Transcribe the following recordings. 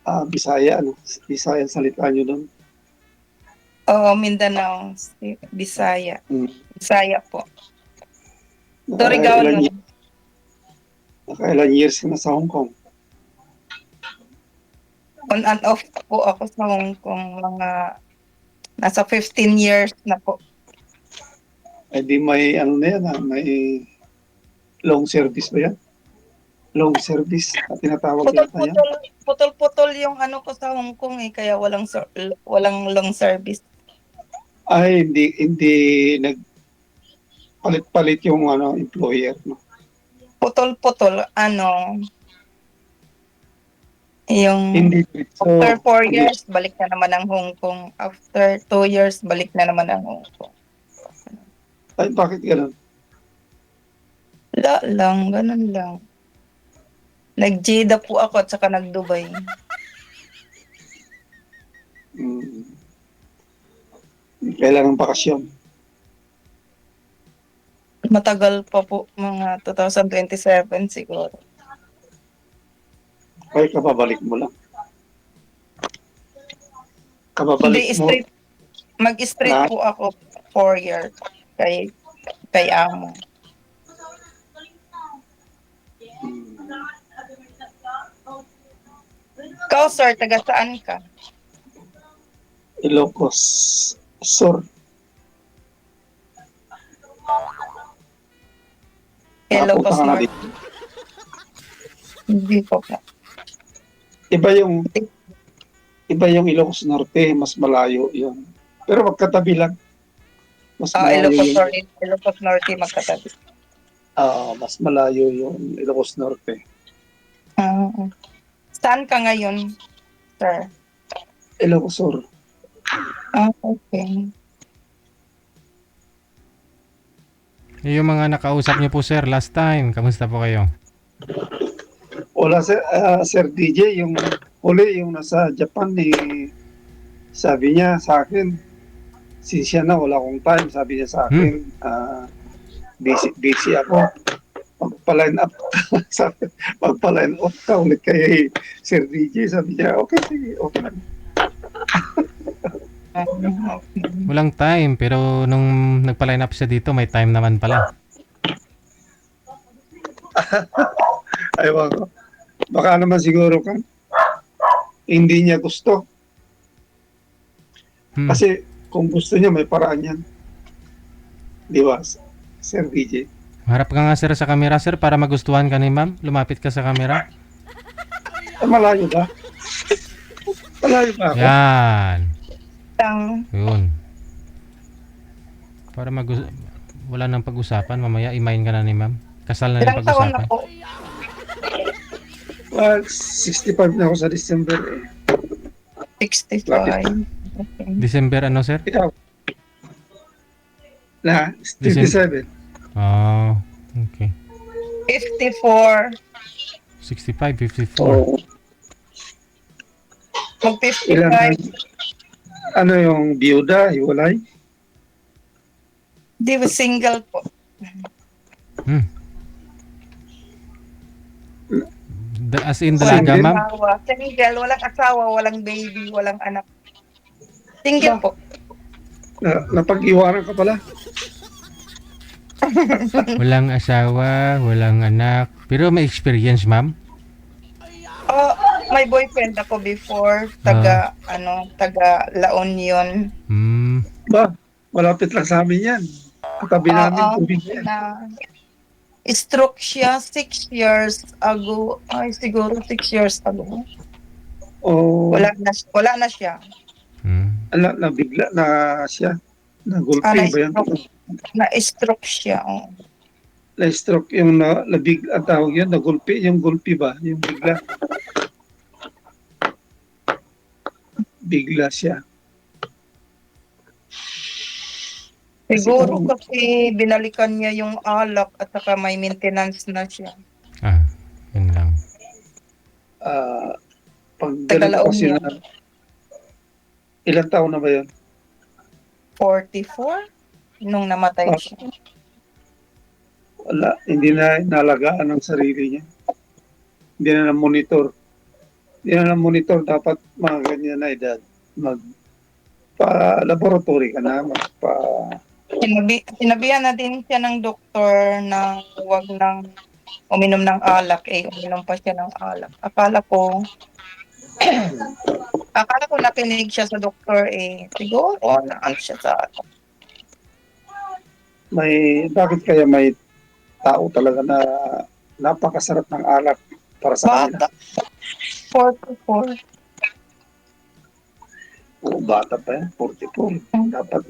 Bisaya, ano? Bisaya ang salita nyo doon. Oo, Mindanao, Bisaya. Hmm. Bisaya po. Ilan Surigao years, nakailan years ka na sa Hong Kong? on and off po ako sa Hong Kong, mga nasa 15 years na po. Eh di may ano na yan, may long service ba yan? Long service na tinatawag yata yan. Putol-putol, putol-putol yung ano ko sa Hong Kong, eh, kaya walang long service. Ay, hindi nagpalit-palit yung ano, employer, no? Putol-putol, ano, yung Hindi after diretso, 4 years, balik na naman ang Hong Kong. After 2 years, balik na naman ang Hong Kong. ay bakit gano'n? Wala lang, ganun lang. Nag-Jeddah po ako at saka nag-Dubai. Hmm, kailan ang bakasyon? Matagal pa po, mga 2027 siguro. Ay kababalik mo lang? Hindi, Kababalik mo mag-straight na? po ako 4 years kay kay amo. Ikaw, sir, taga saan ka? Ilocos Sur. Nakapunta Ilocos ka na North. dito. Hindi po po. Iba yung Ilocos Norte, mas malayo yun. Pero magkatabi lang. Mas malayo Ilocos yung Norte, Ilocos Norte magkatabi. mas malayo yung Ilocos Norte. Ah, saan ka ngayon, sir? Ilocos Sur. Okay. Yung mga nakausap niyo po sir last time, kamusta po kayo? Wala Sir DJ, yung huli yung nasa Japan sabi niya sa akin, siya na wala akong time, sabi niya sa Hmm. akin, busy ako. Magpa-line up sabi, magpa-line up ka ulit kay Sir DJ, sabi niya, okay, sige, okay lang. Okay. Walang time pero nung nagpa-line up siya dito may time naman pala. Ayaw ko. Baka naman siguro kan, hindi niya gusto. Hmm. Kasi kung gusto niya, may paraan yan. Di ba, Sir DJ? Harap ka nga sir sa camera sir para magustuhan ka ni ma'am. Lumapit ka sa camera. Malayo ba? Malayo ba ako? Yan. Ang Yun. Para wala nang pag-usapan mamaya imain ka na ni ma'am. Kasal na yung ilang taon na pag-usapan. po? Well, 65 na ako sa December eh. 65. Okay. December ano sir? Ikaw? Na, 57. Oh, okay. 54. 65, 54. Oh, ilan Mag-55. ano yung biyuda, hiwalay? Di ba single po? Hmm. As in Walang dalaga ma'am? asawa. Single, walang asawa, walang baby, walang anak. Single po. Napag-iwanan ka pala? Walang asawa, walang anak. Pero may experience ma'am? Oh, may boyfriend ako before, taga La Union. Hmm. Ba, malapit lang sa amin yan. Katabi namin, Oo, tubig yan. na stroke siya 6 years ago. Ay, siguro 6 years ago. O, Wala na siya. nabigla na siya. Nagulpi ba yan? Na-stroke siya. Oh. Na-stroke yung ang tawag yan, nagulpi. Yung gulpi ba? Yung bigla. Bigla siya. Siguro kasi binalikan niya yung alak at saka may maintenance na siya. Ah, yun lang. Pag Taga La ganito kasi Union. na, ilang taon na ba yun? 44 nung namatay siya. Wala, hindi na nalagaan ang sarili niya. Hindi na na-monitor. Yan ang monitor dapat mga ganyan na edad. Magpa-laboratory ka na, Sinabihan na din siya ng doktor na huwag nang uminom ng alak, uminom pa siya ng alak. Akala ko nakinig siya sa doktor, siguro, ano siya sa bakit kaya may tao talaga na napakasarap ng alak para sa kanila. bata, 44. Oo, bata pa yan, 44. Dapat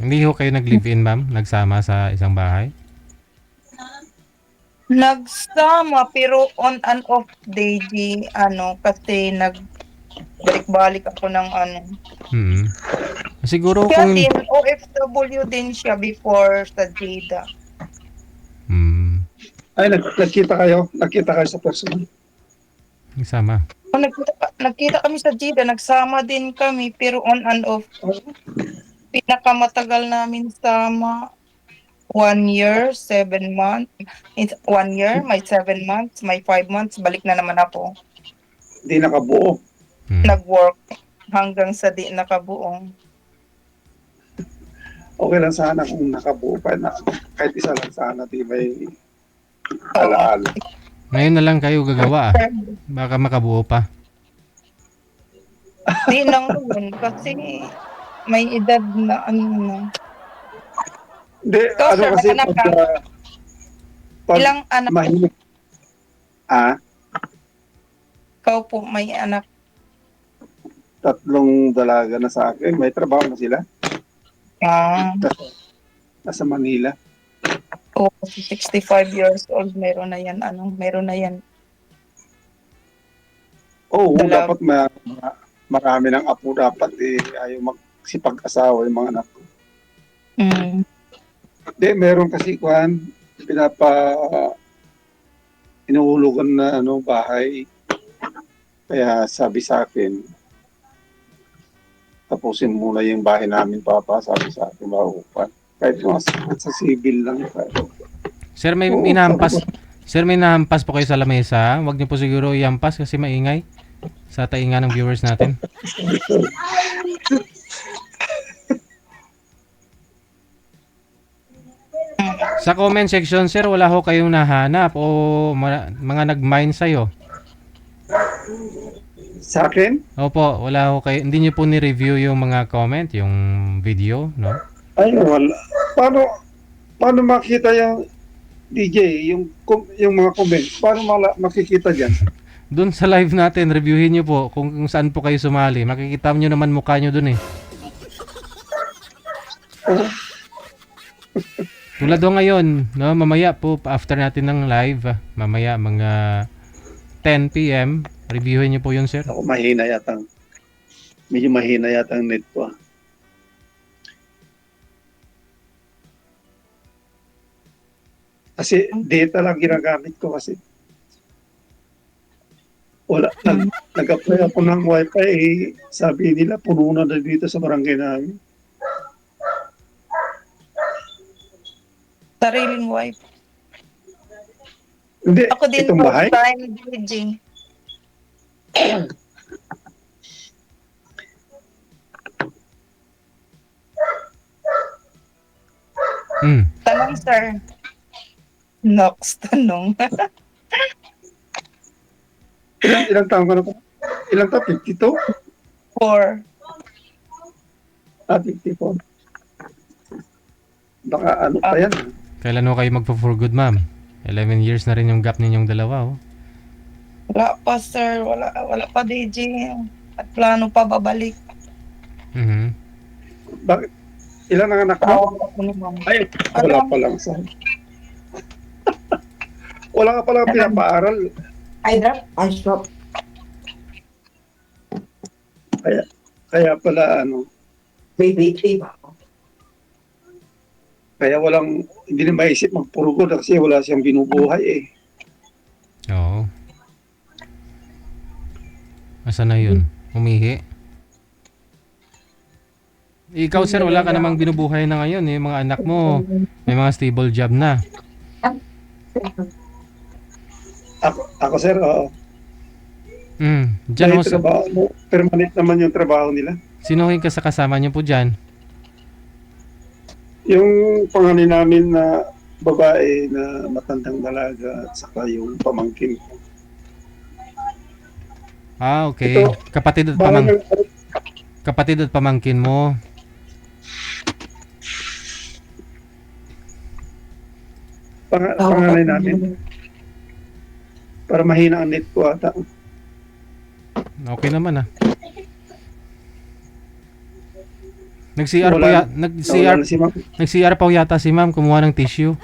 Hindi ho kayo nag-live-in, ma'am? Nagsama sa isang bahay? Nagsama, pero on and off day, kasi nagbalik-balik ako ng Mm. Siguro Siya kung... din, OFW din siya before sa Jeddah. Ay, nakita kayo sa personal. Nagsama. Nagkita kami sa Jeddah, nagsama din kami, pero on and off. Pinakamatagal namin sama, 1 year, 7 months. 1 year, may 7 months, may 5 months, balik na naman ako. Hindi nakabuo. Nag-work hanggang sa di nakabuong. Okay lang sana kung nakabuo pa na kahit isa lang sana, di may alaala. Ngayon na lang kayo gagawa. Baka makabuo pa. Di lang yun, kasi may edad na Hindi, Ikaw, sir, kasi may anak ka? pag Ilang anak? mahilig. Ikaw po, may anak. 3 dalaga na sa akin. May trabaho na sila. Nasa Manila. 65 years old, meron na yan, meron na yan. Oo, Dalaga. dapat marami ng apo dapat ayaw magsipag-asawa yung mga anak ko. Hindi, meron kasi inuhulugan na bahay. Kaya sabi sa akin, tapusin muna yung bahay namin, Papa. Sabi sa akin, mauupan. Kahit sa civil lang. Sir, may Oo, inahampas. Sir, may nahampas po kayo sa lamesa. Huwag niyo po siguro ihampas kasi maingay sa tainga ng viewers natin. Sa comment section, sir, wala ho kayong nahanap o mga nag-mine sa'yo? Sa akin? Opo, wala ho kayo. Hindi niyo po ni-review yung mga comment, yung video, no? Ay, wala. Paano makita yung DJ, yung mga comment? Paano makikita dyan? Doon sa live natin, reviewin niyo po kung saan po kayo sumali. Makikita niyo naman mukha niyo doon eh. Tulad do ngayon, no, mamaya po after natin ng live, mamaya mga 10 PM, reviewin niyo po 'yun, sir. Ako medyo mahina yata ang net ko. Kasi data lang ginagamit ko kasi. Wala, nag-apply ako ng wifi, sabi nila puno na dito sa barangay namin. Sariling wife. Hindi, Ako din itong po, bahay? time DJ. Tanong, sir. Next, tanong. Ilang taon ka na po? Ilang taon? 52? 4. 54. Baka pa yan. Kailan ho kayo magpo-for good, ma'am? 11 years na rin yung gap ninyong dalawa, oh. Wala pa, sir. Wala pa, DJ. At plano pa babalik. Bakit? Ilan ang anak mo? Ay, wala pa lang sa. Wala ka palang pinapaaral. I stop. Kaya pala Baby, kaya hindi na maisip magpurugod kasi wala siyang binubuhay eh. Oo. Asa na yun? Umihi? Ikaw, sir, wala ka namang binubuhay na ngayon eh. Mga anak mo, may mga stable job na. Ako sir, Diyan May ho, trabaho, permanent naman yung trabaho nila. sino yung kasama niyo po dyan? Yung panganay namin na babae na matandang dalaga at saka yung pamangkin ko. Ah, okay. Ito, Kapatid at bahay ng, kapatid at pamangkin mo. panganay namin. Para mahina ang net ko ata. Okay naman ah. Nag-CR po Wala- nag-CR, Nawala na si ma'am. nag-CR pa yata si ma'am, kumuha ng tissue.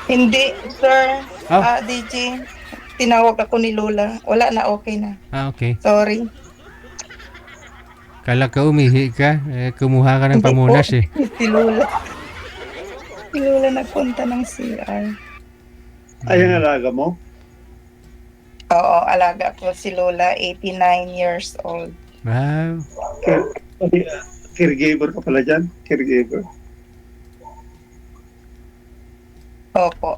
Hindi, sir. Ah. DJ, tinawag ako ni Lola. Wala na, okay na. Ah, okay. Sorry. Kala ka umihi ka, kumuha ka ng Hindi po. pamunas eh. Si Lola. Si Lola nagpunta ng CR. Ay, ang alaga mo? Oo, alaga ko si Lola, 89 years old. Wow. Caregiver ka pala dyan? Caregiver. Opo.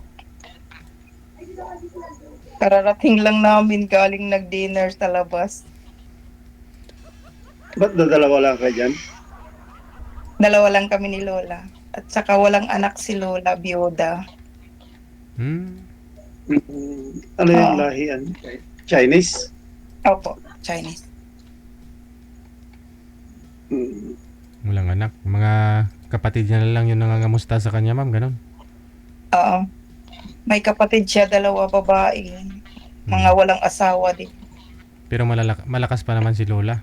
Kararating lang namin galing nag-dinner sa labas. Ba't dalawa lang ka dyan? Dalawa lang kami ni Lola. At saka walang anak si Lola, biyuda. Ano yung Oo. lahian? Chinese? Opo, Chinese. Mm. Walang anak. Mga kapatid niya na lang yung nangangamusta sa kanya, ma'am, ganun. Oo. May kapatid siya, dalawa babae. Mga walang asawa din. Pero malakas pa naman si Lola.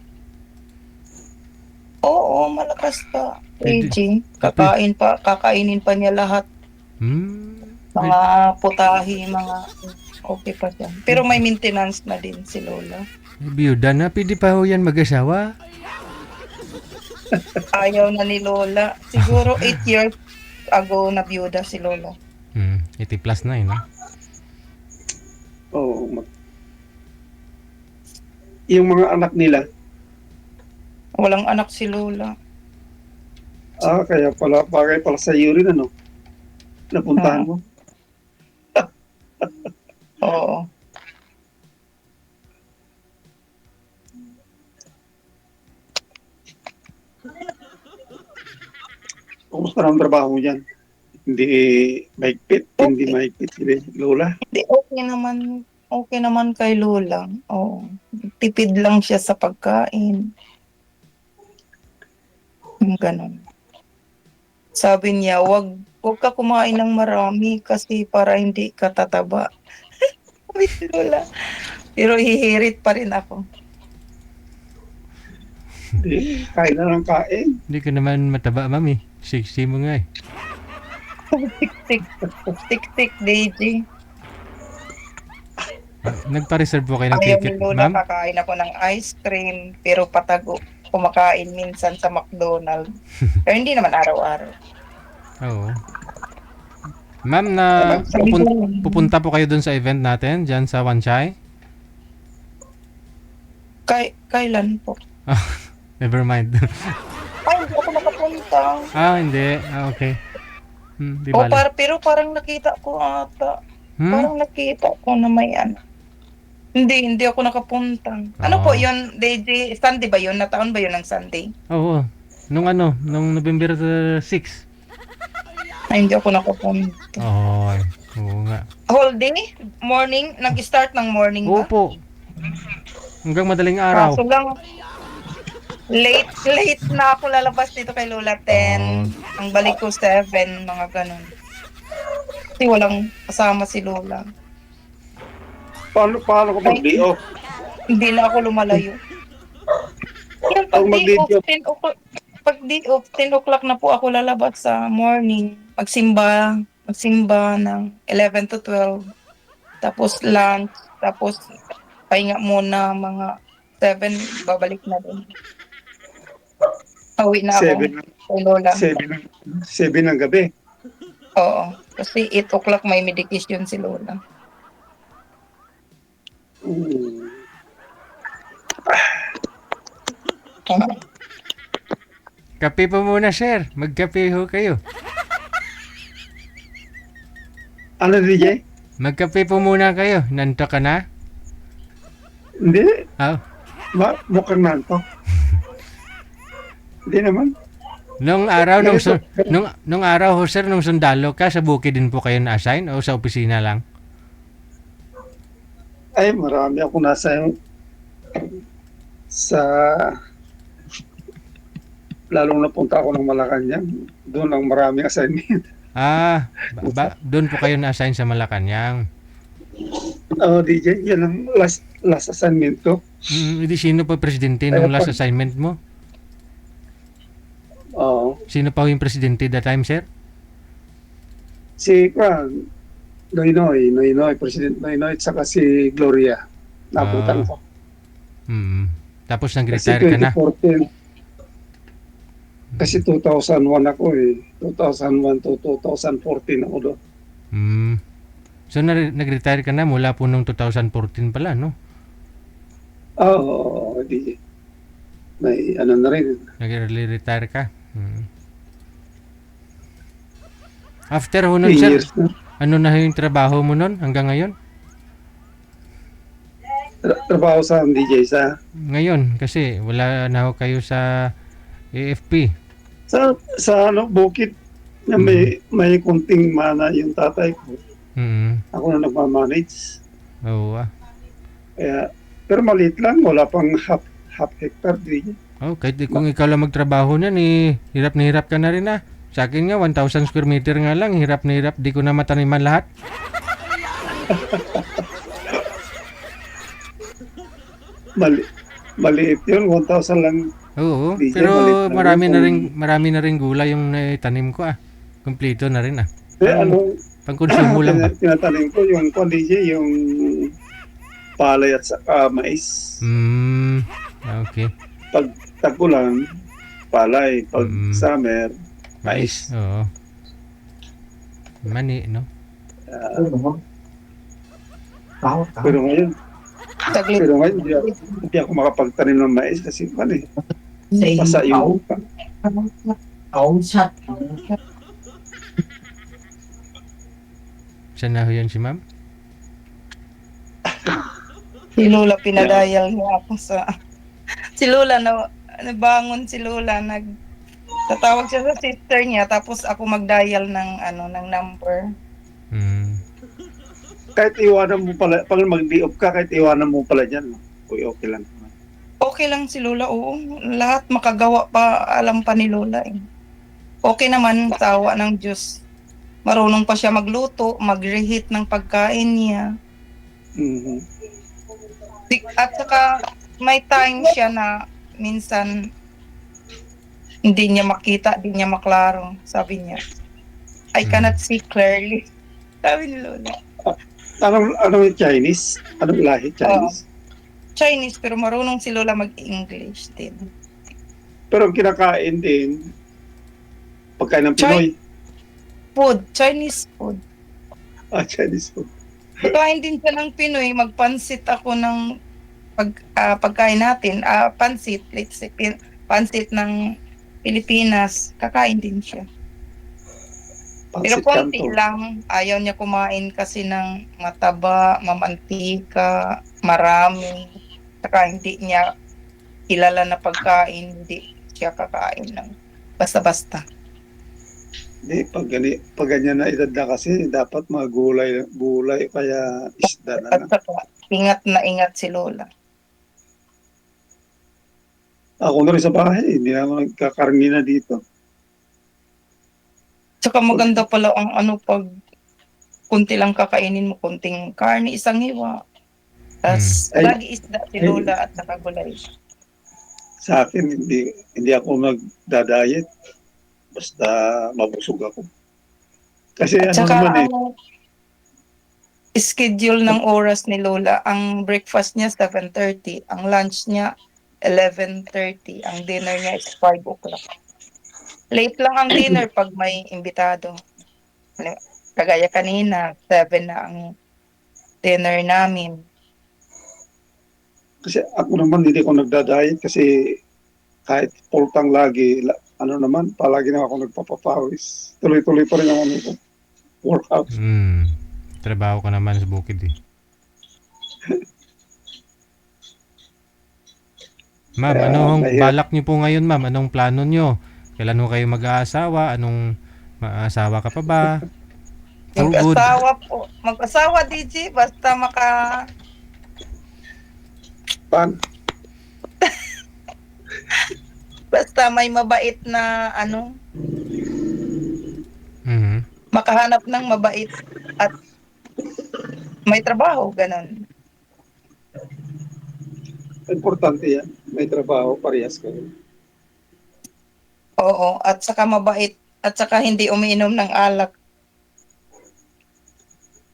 Oo, malakas pa. Pwede. AJ, kakainin pa niya lahat. Mga putahe, mga okay pa siya. Pero may maintenance na din si Lola. Biyuda na, pwede pa ho yan mag-asawa. Ayaw na ni Lola. Siguro 8 years ago na biyuda si Lola. 80 plus na no? Oo. Yung mga anak nila, Walang anak si Lola. kaya pala, bagay pala sa iyo rin, ano? Napuntahan mo. Oo. Kumusta ang trabaho mo dyan? Hindi mahigpit, hindi mahigpit si Lola. Hindi, okay naman kay Lola. Oo. Tipid lang siya sa pagkain. Yung ganun. Sabi niya, wag ka kumain ng marami kasi para hindi ka tataba. Sabi ni Lola. Pero hihirit pa rin ako. Hindi, kain na ng kain. Hindi ka naman mataba, mami. Sexy mo nga eh. Tik-tik, DJ. Nagpa-reserve po kayo ng Ayaw ni ticket, Lola, ma'am? kakain ako ng ice cream, pero patago. Kumakain minsan sa McDonald's. Pero hindi naman araw-araw. Oo. Ma'am, pupunta po kayo dun sa event natin, dyan sa Wanchai? Kailan po? Never mind. Ay, hindi ako nakapunta. Hindi. Okay. Di O, bale. pero parang nakita ko ata. Hmm? Parang nakita ko na may ano. Hindi ako nakapunta. Ano po yun, DJ? Sunday ba yun? Nataon ba yun ng Sunday? Oo. Nung November 6. Ay, hindi ako nakapunta. Oo nga. Whole day? Morning? Nag-start ng morning ba? Opo. Hanggang madaling araw. Kaso lang, late na ako lalabas dito kay Lola 10. Ang balik ko 7, mga ganun. Kasi walang kasama si Lola. Paano ko mag-day off? Hindi na ako lumalayo. Yan, Ang mag-day off. Pag day off, 10 o'clock na po ako lalabas sa morning. Magsimba ng 11 to 12. Tapos lunch, tapos pahinga muna mga 7, babalik na din. Pauwi na ako 7 kay Lola. 7 ng gabi. Oo. Kasi 8 o'clock may medication si Lola. Kape po muna, sir. Magkape ho kayo. Ano, DJ? Magkape po muna kayo. Nanto ka na? Hindi. Ah, Mukhang nanto. Hindi naman. nung araw, Ganito. nung araw ho, sir, nung sundalo ka, sa bukid din po kayo na-assign o sa opisina lang? Ay, marami ako nasa sa lalong napunta ako ng Malacanang. Doon ang maraming assignment. Ah, doon po kayo na-assign sa Malacanang. DJ, yan ang last assignment ko. Hindi sino pa presidente Kaya nung last pag- assignment mo? Oo. Sino pa yung presidente that time, sir? Si Noynoy, President Noynoy, at saka si Gloria. Nabutan ko. Tapos Kasi nag-retire ka na. 2014. Kasi 2001 ako eh. 2001 to 2014 ako doon. So nag-retire ka na mula po nung 2014 pala, no? Oo, di. May ano na rin. Nag-retire ka. After ho nun, 3 sir, years na. ano na yung trabaho mo nun hanggang ngayon? Trabaho sa DJ sa Ngayon, kasi wala na ho kayo sa AFP. bukid na may kunting mana yung tatay ko. Ako na nagmamanage. Oo. Kaya, pero maliit lang, wala pang half hectare din. Kahit kung ikaw lang magtrabaho niyan, hirap na hirap ka na rin ah. Sa akin nga, 1,000 square meter nga lang, hirap na hirap, di ko na mataniman lahat. Maliit yun, 1,000 lang. Oo, DJ, pero maliit lang marami na rin gulay yung naitanim ko ah. Kompleto na rin ah. Pang Pang-consumo lang ba? tinatanim ko yung DJ, yung palay at saka mais. Okay. Pag tag-ulan, palay. Pag summer, mais. Oo. Mani, no? Pero ngayon, Saglit. hindi ako makapagtanim ng mais kasi pasa yung lupa. Saan na ho yan si ma'am? Si Lola, pinadayal niya ako sa... Si Lola, nabangon si Lola, tatawag siya sa sister niya, tapos ako mag-dial ng number. Kahit iwanan mo pala, pag mag-di-off ka, kahit iwanan mo pala dyan, okay lang. Okay lang si Lola, oo. Lahat makagawa pa, alam pa ni Lola eh. Okay naman, sa awa ng Diyos. Marunong pa siya magluto, mag-reheat ng pagkain niya. At saka may time siya na minsan hindi niya makita, hindi niya maklaro, sabi niya. I cannot see clearly. Sabi ni Lola. Anong yung Chinese? Anong lahi Chinese? Chinese, pero marunong si Lola mag-English din. Pero kinakain din, pagkain ng Pinoy. Chinese food. Chinese food. Kain din siya ng Pinoy, magpansit ako ng pagkain natin. Pansit, let's say, pansit ng Pilipinas, kakain din siya. Pero konti lang, ayaw niya kumain kasi ng mataba, mamantika, marami. Saka hindi niya kilala na pagkain, hindi siya kakain ng basta-basta. Hindi, pag ganyan na edad na kasi, dapat mga gulay, kaya isda na lang. At saka, ingat na ingat si Lola. Ako na rin sa bahay, hindi naman nagkakarni na dito. Saka maganda pala ang pag kunti lang kakainin mo, kunting karne, isang hiwa. Tapos, lagi isda si Lola at saka gulay. Sa akin, hindi ako magda-diet. Basta mabusog ako. Kasi at saka, naman schedule ng oras ni Lola, ang breakfast niya 7:30, ang lunch niya 11:30, ang dinner niya is 5 o'clock. Late lang ang dinner pag may imbitado. Kagaya kanina, 7 na ang dinner namin. Kasi ako naman hindi ko nagda-diet kasi kahit pultang lagi, palagi na ako nagpapapawis. Tuloy-tuloy pa rin ang workout. Trabaho ka naman sa bukid eh. Ma'am, Kaya anong mahirap. balak niyo po ngayon, ma'am? Anong plano niyo? Kailan ho kayo mag-aasawa? Anong maasawa ka pa ba? For good. Mag-asawa po. Mag-asawa, DJ, basta Pan, basta may mabait na ano, Mhm. makahanap ng mabait at may trabaho, ganun. importante yan. May trabaho, parehas kayo. Oo, at saka mabait at saka hindi umiinom ng alak.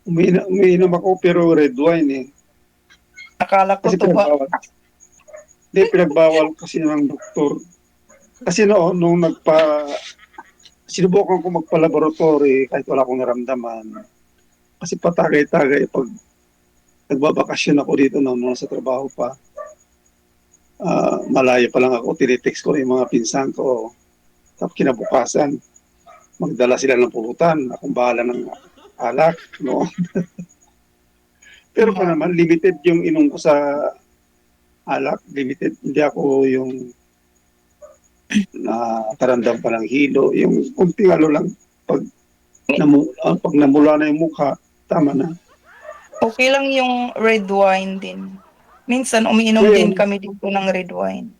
Umiinom ako pero red wine eh. Akala ko Kasi tuba. pinagbawal. Hindi, pinagbawal kasi ng doktor. Kasi noon, nung sinubukan ko magpa-laboratory kahit wala akong naramdaman. Kasi patagay-tagay pag nagbabakasyon ako dito nung sa trabaho pa. Malayo pa lang ako, tinitext ko yung mga pinsan ko. Tapos kinabukasan, magdala sila ng pulutan. Akong bahala ng alak. No? Pero pa naman, limited yung inom ko sa alak. Limited. Hindi ako yung tarandam pa ng hilo. Yung kunting ano lang, pag namula na yung mukha, tama na. Okay lang yung red wine din. Minsan umiinom Ngayon, din kami dito ng red wine.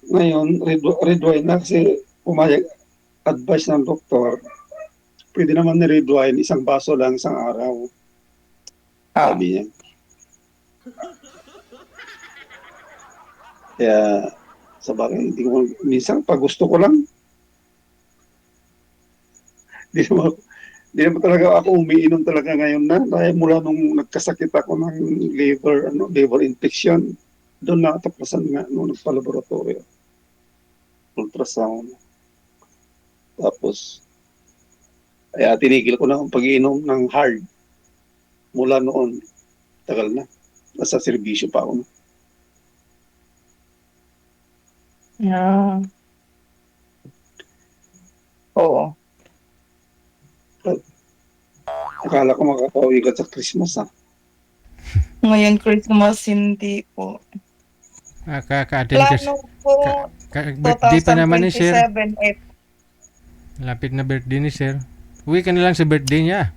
red wine na kasi pumayag advice ng doktor, pwede naman ni red wine, isang baso lang isang araw. Ah, Sabi niya. Kaya, sa bagay, minsan pag gusto ko lang, di naman, di naman talaga ako umiinom talaga ngayon na. Dahil mula nung nagkasakit ako ng liver infection, doon natapasan nga nung nagpa-laboratory. Ultrasound. Tapos, kaya tinigil ko na ang pag-iinom ng hard. Mula noon, tagal na. Nasa serbisyo pa ako. yeah. Oo. Akala ko makakauwi ka sa Christmas, ha? Ngayon Christmas hindi po. Ka-attend kasi. Plano po Birthday pa naman ni Sir. 2027 eh. Lapit na birthday ni Sir. Uwi ka na lang sa birthday niya.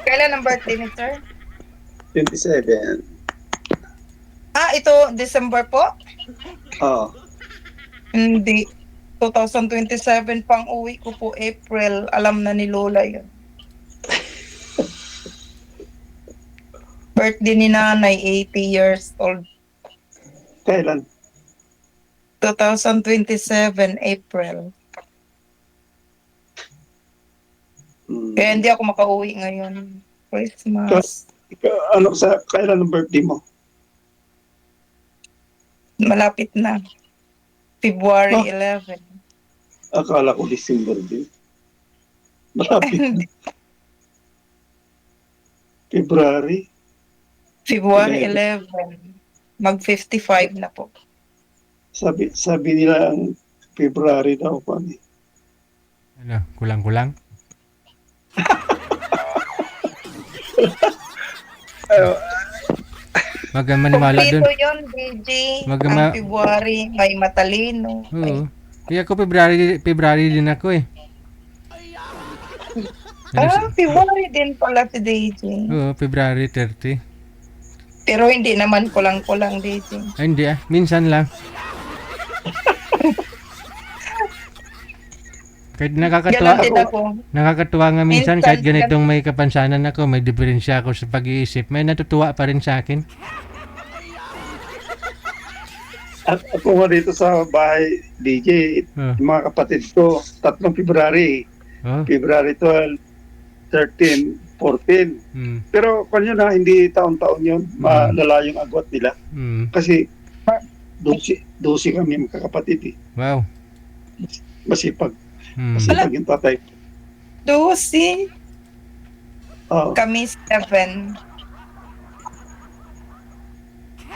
Kailan ang birthday ni sir? 27. Ito December po? Oh, Hindi. 2027 pang uwi ko po April. Alam na ni Lola yun. Birthday ni nanay, 80 years old. kailan? 2027 April. Kaya hindi ako makauwi ngayon. Christmas. Kailan ang birthday mo? Malapit na. February 11. Akala ko December din. Malapit na. Hindi. February. February 11. Mag 55 na po. Sabi nila ang February daw pa. Ano, kulang-kulang? Wag kang maniwala dun. Kompleto yun, DJ. Wag Ang ma- February, may matalino. Oo. Kaya ako February din ako eh. February din pala si DJ. Oo, February 30. Pero hindi naman kulang-kulang, DJ. Ay, hindi minsan lang. Kahit nakakatuwa, Ganon din ako. nakakatuwa nga minsan Minsan, kahit ganitong may kapansanan ako, may diferensya ako sa pag-iisip, may natutuwa pa rin sa akin. At ako nga dito sa bahay, DJ, yung mga kapatid ko, 3 February. Oh. February 12, 13, 14. Pero kanyo na, hindi taon-taon yun. Malala yung agwat nila. Kasi 12 kami magkakapatid eh. Wow. Masipag. Masipag yung tatay. 12. Oh, Kami 7.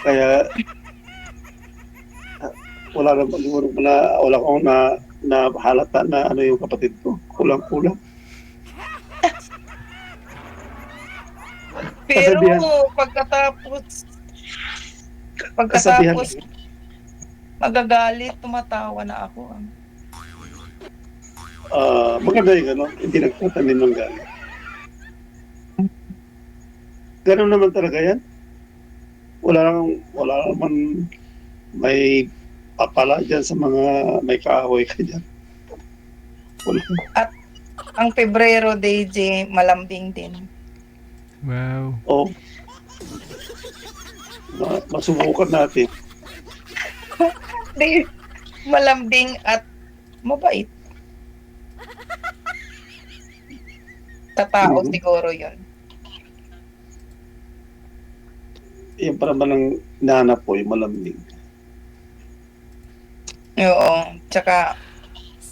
kaya wala naman siguro wala akong na halata na ano yung kapatid ko. Kulang-kulang. Pero Kasabihan. pagkatapos Kasabihan. Pagkatapos, magagalit, tumatawa na ako. Maganda yung ano, hindi nagtatanim ng galit. Ganun naman talaga yan. Wala naman may papala dyan sa mga may kaaway ka dyan. Wala. At ang Pebrero, DJ, malambing din. Wow. Oh. Masubukan natin. Di, malambing at mabait. Sa tao Mhm. siguro yun. Yan para man ang nanap po, yung malambing. Oo. Tsaka,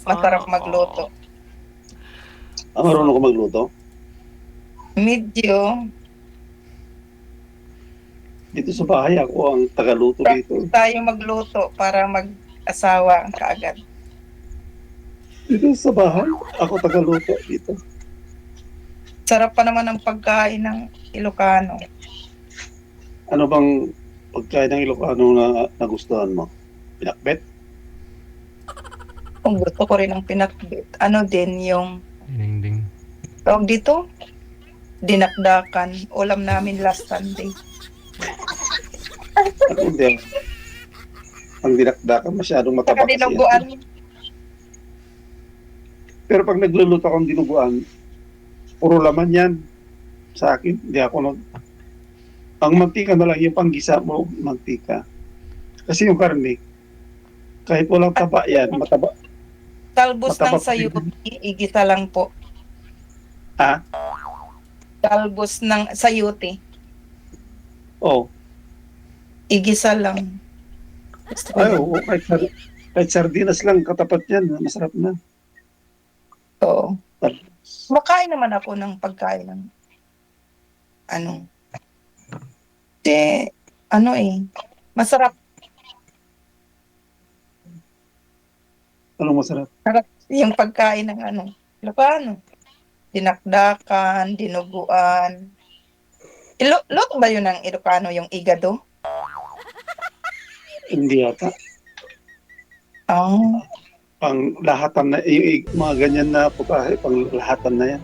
masarap magluto. Marunong ko magluto? Medyo, Dito sa bahay ako ang tagaluto dito. tayo magluto para mag-asawa kaagad. Dito sa bahay, ako tagaluto dito. Sarap pa naman ang pagkain ng Ilocano. Ano bang pagkain ng Ilocano na nagustuhan mo? Pinakbet? Kung gusto ko rin ang pinakbit. Ano din yung, Ding. tawag dito? Dinakdakan. Ulam namin last Sunday. Ako hindi. Ang dinakdakan masyadong Saka mataba kasi yan. dinuguan. Pero pag nagluluto akong dinuguan, puro laman yan. Sa akin, hindi ako ang mantika na lang, yung panggisa mo, mantika. Kasi yung karne, kahit walang taba yan, mataba. Talbos ng Mataba pa sayuti, rin. igisa lang po. Ha? Talbos ng sayuti, Oo. igisa lang. Gusto ko Ay, yun. oo. Kahit sardinas lang, katapat yan. Masarap na. Oo. Makain naman ako ng pagkain ng ano. Masarap. Anong masarap? Yung pagkain ng ano, Ilocano. Dinakdakan, dinuguan. Luto ba yun ng Ilocano, yung igado? Hindi yata. Oh. Pang lahatan na, yung mga ganyan na putahe, pang lahatan na yan.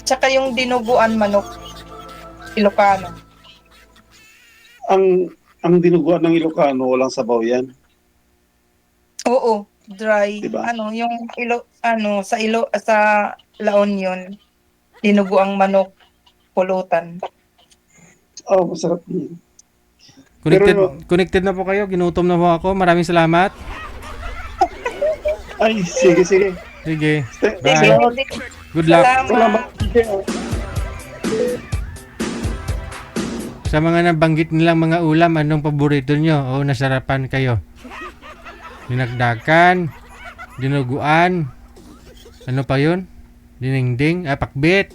Tsaka yung dinuguan manok, Ilocano. Ang dinuguan ng Ilocano, walang sabaw yan. Oo, dry. Diba? Ano, yung sa La Union, dinuguang manok, pulutan. Oh, masarap yan. Connected na po kayo. Ginutom na po ako. Maraming salamat. Ay, sige. Sige. Sige, Bye. Good luck. Salamat. Sa mga nabanggit nilang mga ulam, anong paborito nyo o nasarapan kayo? Dinagdakan, dinuguan, ano pa yun? Dinengding, pakbit.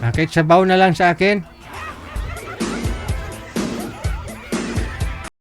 Kahit sabaw na lang sa akin.